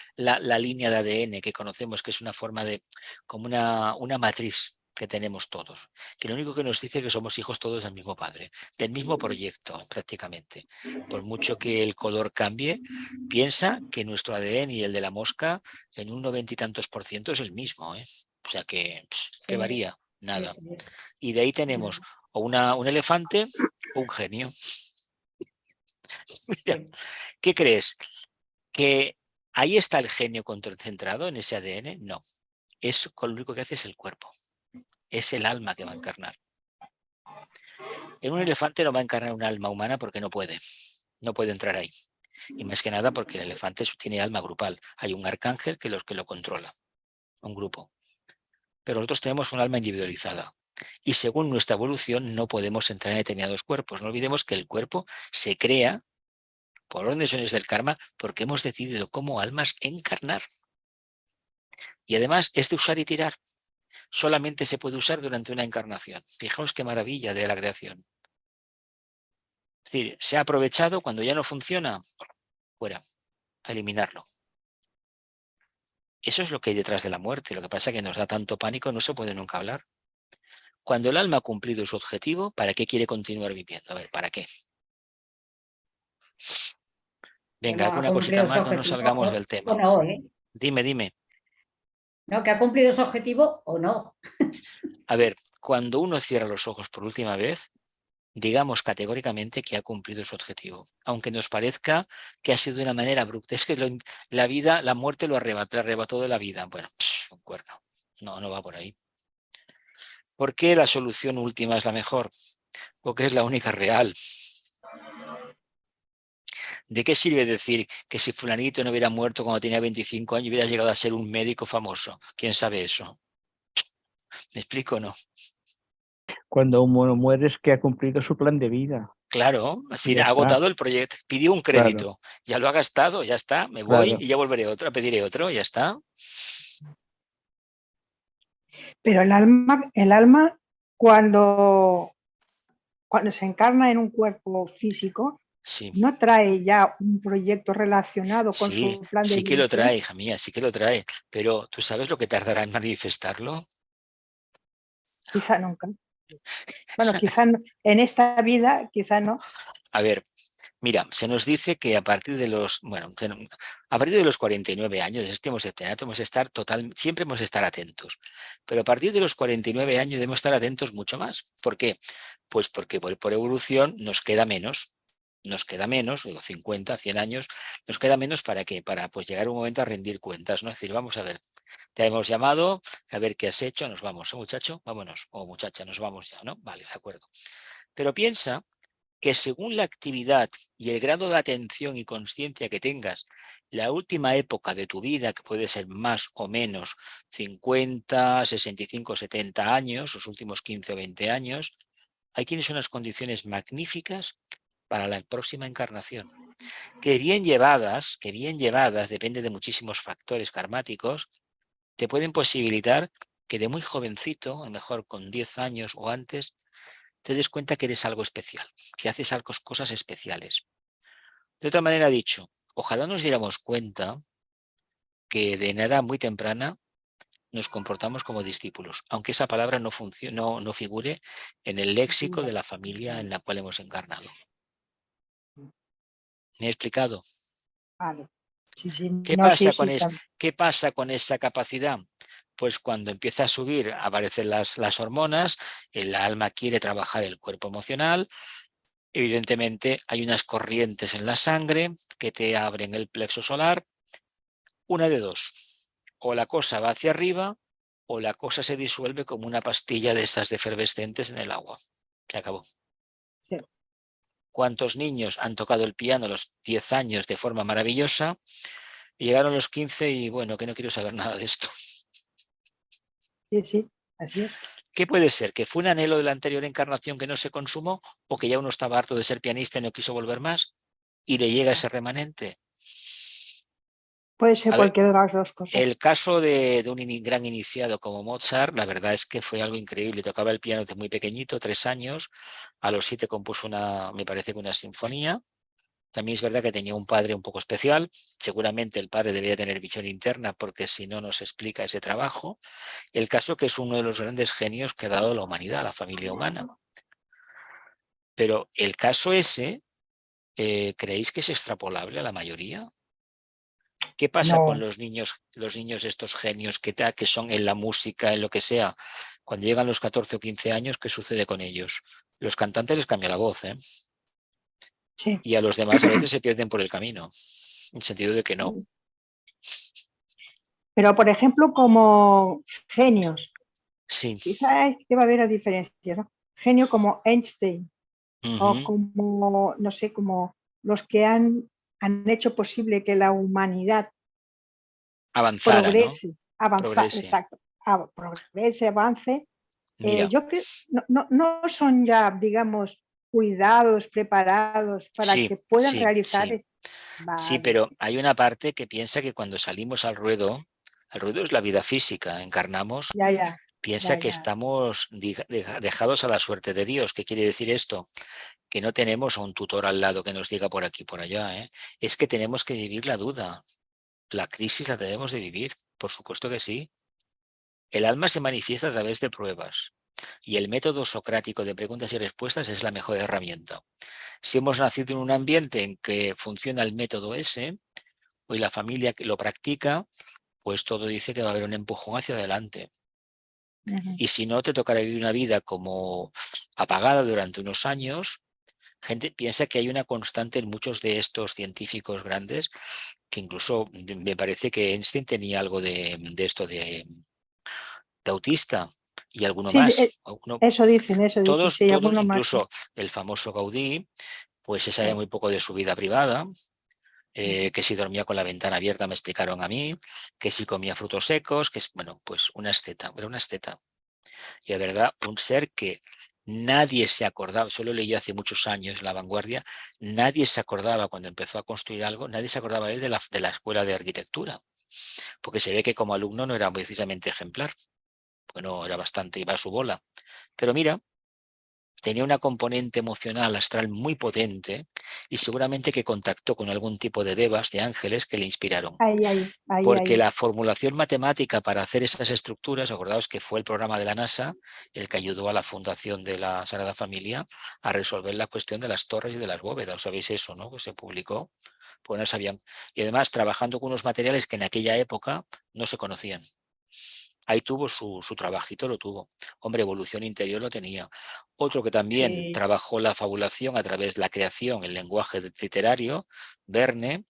línea de ADN que conocemos, que es una forma de, como una matriz que tenemos todos, que lo único que nos dice que somos hijos todos del mismo padre, del mismo proyecto prácticamente. Por mucho que el color cambie, piensa que nuestro ADN y el de la mosca en un 90 y tantos % es el mismo, ¿eh? O sea que, ¿qué varía? Nada. Sí. Y de ahí tenemos o un elefante o un genio. Mira, ¿qué crees? ¿Que ahí está el genio concentrado en ese ADN? No. Eso lo único que hace es el cuerpo. Es el alma que va a encarnar. En un elefante no va a encarnar un alma humana porque no puede. No puede entrar ahí. Y más que nada porque el elefante tiene alma grupal. Hay un arcángel que lo controla. Un grupo. Pero nosotros tenemos un alma individualizada. Y según nuestra evolución no podemos entrar en determinados cuerpos. No olvidemos que el cuerpo se crea por órdenes del karma porque hemos decidido como almas encarnar. Y además es de usar y tirar. Solamente se puede usar durante una encarnación. Fijaos qué maravilla de la creación. Es decir, se ha aprovechado, cuando ya no funciona, fuera, a eliminarlo. Eso es lo que hay detrás de la muerte. Lo que pasa es que nos da tanto pánico, no se puede nunca hablar. Cuando el alma ha cumplido su objetivo, ¿para qué quiere continuar viviendo? A ver, ¿para qué? Venga, alguna cosita más, no nos salgamos del tema. No, ¿eh? Dime. ¿No? ¿Que ha cumplido su objetivo o no? A ver, cuando uno cierra los ojos por última vez, digamos categóricamente que ha cumplido su objetivo, aunque nos parezca que ha sido de una manera abrupta. Es que la muerte lo arrebató de la vida. Bueno, un cuerno. No va por ahí. ¿Por qué la solución última es la mejor? Porque es la única real. ¿De qué sirve decir que si fulanito no hubiera muerto cuando tenía 25 años hubiera llegado a ser un médico famoso? ¿Quién sabe eso? ¿Me explico o no? Cuando uno muere es que ha cumplido su plan de vida. Claro, es decir, ha agotado el proyecto, pidió un crédito, ya lo ha gastado, ya está, me voy y ya volveré pediré otro, ya está. Pero el alma cuando se encarna en un cuerpo físico, sí, ¿no trae ya un proyecto relacionado con su plan de vida? Sí que lo trae, hija mía, sí que lo trae, pero ¿tú sabes lo que tardará en manifestarlo? Quizá nunca. Bueno, quizá en esta vida, quizá no. A ver, mira, se nos dice que a partir de los 49 años, siempre hemos de estar atentos, pero a partir de los 49 años debemos estar atentos mucho más. ¿Por qué? Pues porque por evolución nos queda menos, digo 50, 100 años, nos queda menos ¿para qué? Para pues llegar un momento a rendir cuentas, ¿no? Es decir, vamos a ver, te hemos llamado, a ver qué has hecho, nos vamos, muchacho, vámonos, o muchacha, nos vamos ya, ¿no? Vale, de acuerdo. Pero piensa que según la actividad y el grado de atención y conciencia que tengas, la última época de tu vida, que puede ser más o menos 50, 65, 70 años, los últimos 15 o 20 años, ahí tienes unas condiciones magníficas para la próxima encarnación, que bien llevadas, depende de muchísimos factores karmáticos, te pueden posibilitar que de muy jovencito, a lo mejor con 10 años o antes, te des cuenta que eres algo especial, que haces cosas especiales. De otra manera dicho, ojalá nos diéramos cuenta que de edad muy temprana nos comportamos como discípulos, aunque esa palabra no figure en el léxico de la familia en la cual hemos encarnado. ¿Me he explicado? Vale. Sí, sí. ¿Qué pasa con esa capacidad? Pues cuando empieza a subir, aparecen las hormonas, el alma quiere trabajar el cuerpo emocional, evidentemente hay unas corrientes en la sangre que te abren el plexo solar, una de dos, o la cosa va hacia arriba o la cosa se disuelve como una pastilla de esas efervescentes en el agua. Se acabó. Sí. ¿Cuántos niños han tocado el piano a los 10 años de forma maravillosa y llegaron los 15 y bueno, que no quiero saber nada de esto? Sí, sí, así es. ¿Qué puede ser? ¿Que fue un anhelo de la anterior encarnación que no se consumó o que ya uno estaba harto de ser pianista y no quiso volver más y le llega ese remanente? Puede ser cualquiera de las dos cosas. El caso de un gran iniciado como Mozart, la verdad es que fue algo increíble. Tocaba el piano desde muy pequeñito, 3 años. A los 7 compuso me parece que una sinfonía. También es verdad que tenía un padre un poco especial. Seguramente el padre debía tener visión interna porque si no nos explica ese trabajo. El caso que es uno de los grandes genios que ha dado la humanidad, la familia humana. Pero el caso ese, ¿creéis que es extrapolable a la mayoría? ¿Qué pasa con los niños estos genios que son en la música, en lo que sea? Cuando llegan los 14 o 15 años, ¿qué sucede con ellos? Los cantantes les cambia la voz, ¿eh? Sí. Y a los demás a veces se pierden por el camino, en el sentido de que no. Pero, por ejemplo, como genios, Sí. quizás debe haber una diferencia, ¿no? Genio como Einstein, o como, no sé, como los que han hecho posible que la humanidad avanzara, progrese, ¿no? Progrese. Exacto, progrese, avance. Mira. Yo creo no son ya, digamos, cuidados, preparados para que puedan realizar. Sí. Vale. Sí, pero hay una parte que piensa que cuando salimos al ruedo es la vida física, encarnamos. Piensa que estamos dejados a la suerte de Dios. ¿Qué quiere decir esto? Que no tenemos a un tutor al lado que nos diga por aquí, por allá. Es que tenemos que vivir la duda. La crisis la tenemos de vivir, por supuesto que sí. El alma se manifiesta a través de pruebas y el método socrático de preguntas y respuestas es la mejor herramienta. Si hemos nacido en un ambiente en que funciona el método ese, y la familia que lo practica, pues todo dice que va a haber un empujón hacia adelante. Y si no, te tocará vivir una vida como apagada durante unos años. Gente piensa que hay una constante en muchos de estos científicos grandes, que incluso me parece que Einstein tenía algo de esto de autista y alguno más. Eso dicen. Todos, sí, incluso más. el famoso Gaudí, pues se sabe muy poco de su vida privada. Que si dormía con la ventana abierta me explicaron a mí, que si comía frutos secos, que es, bueno, pues una asceta, era una asceta. Y de verdad, un ser que nadie se acordaba, solo leí hace muchos años en La Vanguardia, nadie se acordaba cuando empezó a construir algo, nadie se acordaba de la escuela de arquitectura, porque se ve que como alumno no era precisamente ejemplar, bueno, era bastante, iba a su bola. Pero mira, tenía una componente emocional astral muy potente y seguramente que contactó con algún tipo de devas, de ángeles que le inspiraron. Porque la formulación matemática para hacer esas estructuras, acordaos que fue el programa de la NASA el que ayudó a la fundación de la Sagrada Familia a resolver la cuestión de las torres y de las bóvedas. ¿Sabéis eso, no? Que se publicó. Pues no sabían. Y además trabajando con unos materiales que en aquella época no se conocían. Ahí tuvo su trabajito, lo tuvo. Hombre, evolución interior lo tenía. Otro que también trabajó la fabulación a través de la creación, el lenguaje literario, Verne,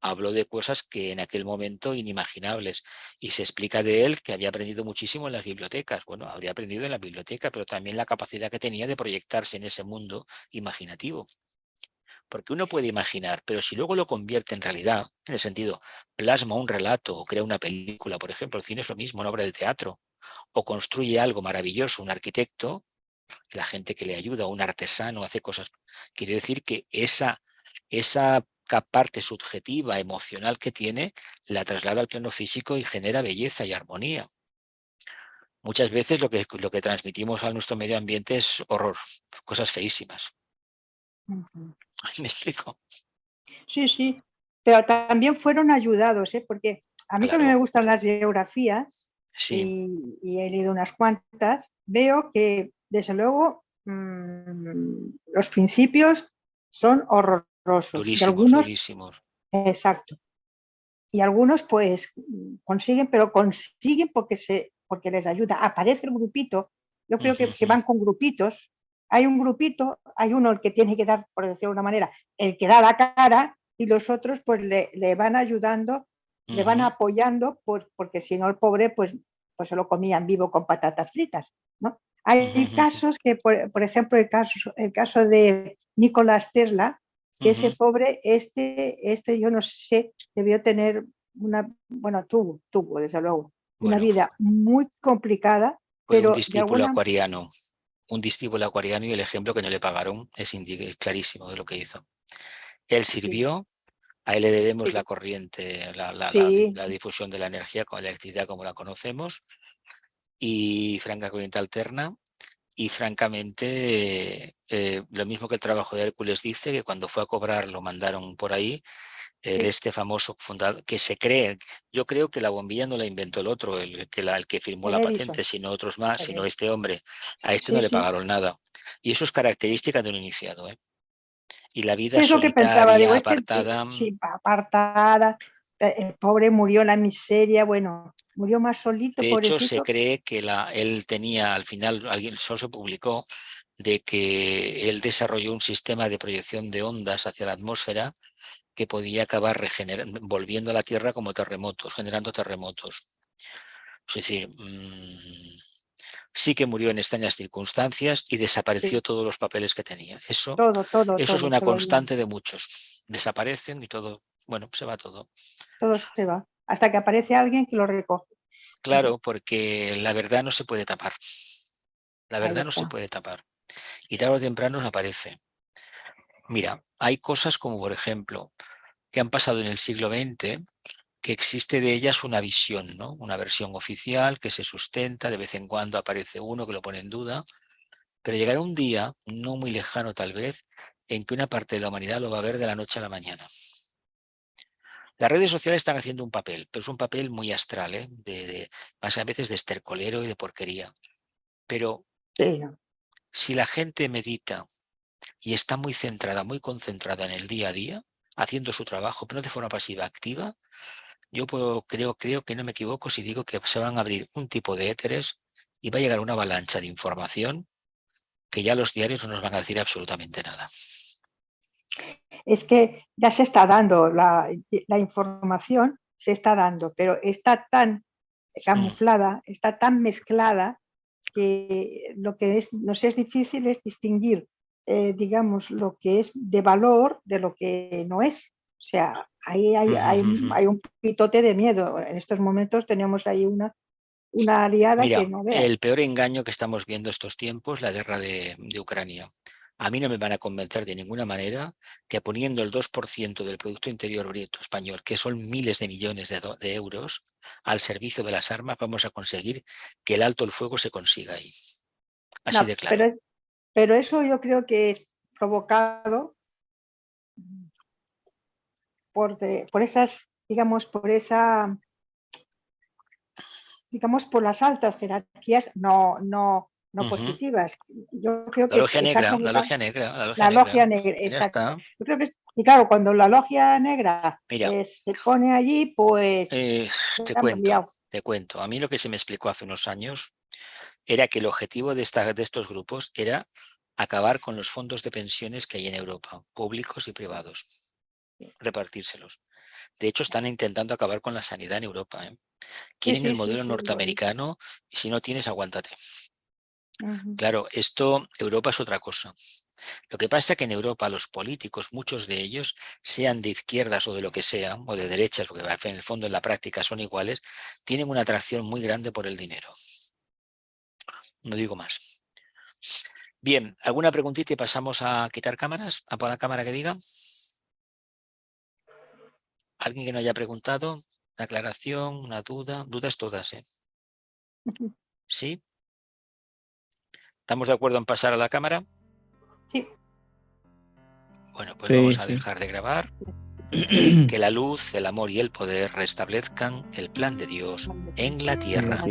habló de cosas que en aquel momento inimaginables y se explica de él que había aprendido muchísimo en las bibliotecas. Bueno, habría aprendido en la biblioteca, pero también la capacidad que tenía de proyectarse en ese mundo imaginativo. Porque uno puede imaginar, pero si luego lo convierte en realidad, en el sentido, plasma un relato o crea una película, por ejemplo, el cine es lo mismo, una obra de teatro, o construye algo maravilloso, un arquitecto, la gente que le ayuda, un artesano, hace cosas, quiere decir que esa parte subjetiva, emocional que tiene, la traslada al plano físico y genera belleza y armonía. Muchas veces lo que transmitimos a nuestro medio ambiente es horror, cosas feísimas. ¿Me explico? Sí, sí, pero también fueron ayudados, ¿eh? Porque a mí que me Claro, gustan las biografías sí, y he leído unas cuantas, veo que desde luego los principios son horrorosos y durísimos, algunos, durísimos. exacto, y algunos pues consiguen, pero consiguen porque les ayuda. Aparece el grupito, yo creo que van con grupitos. Hay un grupito, hay uno el que tiene que dar, por decirlo de una manera, el que da la cara y los otros pues le van ayudando, le van apoyando, pues, porque si no el pobre pues se lo comían vivo con patatas fritas, ¿no? Hay casos que, por ejemplo, el caso de Nicolás Tesla, que ese pobre, yo no sé, debió tener bueno, tuvo desde luego, una Bueno, vida muy complicada, fue un pero de discípulo alguna acuariano. Un discípulo acuariano y el ejemplo que no le pagaron es clarísimo de lo que hizo. Él sí, sirvió, a él le debemos la sí, corriente, sí, la difusión de la energía con la electricidad como la conocemos y franca corriente alterna. Y francamente, lo mismo que el trabajo de Hércules dice, que cuando fue a cobrar lo mandaron por ahí, sí, este famoso fundador, que se cree, yo creo que la bombilla no la inventó el otro, el que firmó el la patente, Edison, sino otros más, el sino Edison. este hombre. A este no Sí, le sí, pagaron nada. Y eso es característica de un iniciado. Y la vida sí, es lo que pensaba, digo, solitaria, apartada. sí, apartada, el pobre murió en la miseria, bueno, murió más solito, De hecho, se pobrecito. cree que él tenía, al final, alguien solo se publicó, de que él desarrolló un sistema de proyección de ondas hacia la atmósfera que podía acabar volviendo a la Tierra como terremotos, generando terremotos. Es decir, sí que murió en extrañas circunstancias y desapareció Sí, todos los papeles que tenía. Eso es todo una se lo llevan, constante de muchos. Desaparecen y todo, bueno, se va todo. todo se va, hasta que aparece alguien que lo recoge. Claro, porque la verdad no se puede tapar. La Ahí verdad no se está. puede tapar. Y tarde o temprano aparece. Mira, hay cosas como, por ejemplo, que han pasado en el siglo XX, que existe de ellas una visión, ¿no? Una versión oficial que se sustenta, de vez en cuando aparece uno que lo pone en duda, pero llegará un día, no muy lejano tal vez, en que una parte de la humanidad lo va a ver de la noche a la mañana. Las redes sociales están haciendo un papel, pero es un papel muy astral, más a veces de estercolero y de porquería. Pero Sí, no. si la gente medita y está muy centrada, muy concentrada en el día a día, haciendo su trabajo, pero no de forma pasiva, activa, yo creo que no me equivoco si digo que se van a abrir un tipo de éteres y va a llegar una avalancha de información que ya los diarios no nos van a decir absolutamente nada. Es que ya se está dando, la información se está dando, pero está tan camuflada, está tan mezclada que lo que nos es difícil es distinguir, digamos, lo que es de valor de lo que no es. O sea, ahí hay un pitote de miedo. En estos momentos tenemos ahí una aliada que Mira, no el veas. peor engaño que estamos viendo estos tiempos, la guerra de Ucrania. A mí no me van a convencer de ninguna manera que poniendo el 2% del Producto Interior Bruto español, que son miles de millones de euros, al servicio de las armas, vamos a conseguir que el alto el fuego se consiga ahí. Así No, de claro. pero eso yo creo que es provocado por esas, digamos, por las altas jerarquías no positivas. Yo creo La que logia está negra, la generando logia negra, la logia la negra. logia negra, Ya exacto. está. Yo creo y claro, cuando la logia negra Mira, se pone allí, pues te estamos liados. cuento. A mí lo que se me explicó hace unos años era que el objetivo de estos grupos era acabar con los fondos de pensiones que hay en Europa, públicos y privados, repartírselos. De hecho, están intentando acabar con la sanidad en Europa, ¿eh? Quieren el modelo norteamericano y si no tienes, aguántate. Claro, Europa es otra cosa. Lo que pasa es que en Europa los políticos, muchos de ellos, sean de izquierdas o de lo que sea, o de derechas, porque en el fondo en la práctica son iguales, tienen una atracción muy grande por el dinero. No digo más. Bien, ¿alguna preguntita y pasamos a quitar cámaras? ¿A poner cámara que diga? ¿Alguien que no haya preguntado? ¿Una aclaración? ¿Una duda? Dudas todas, ¿eh? ¿Sí? ¿Estamos de acuerdo en pasar a la cámara? Sí. Bueno, pues vamos a dejar de grabar. Que la luz, el amor y el poder restablezcan el plan de Dios en la tierra.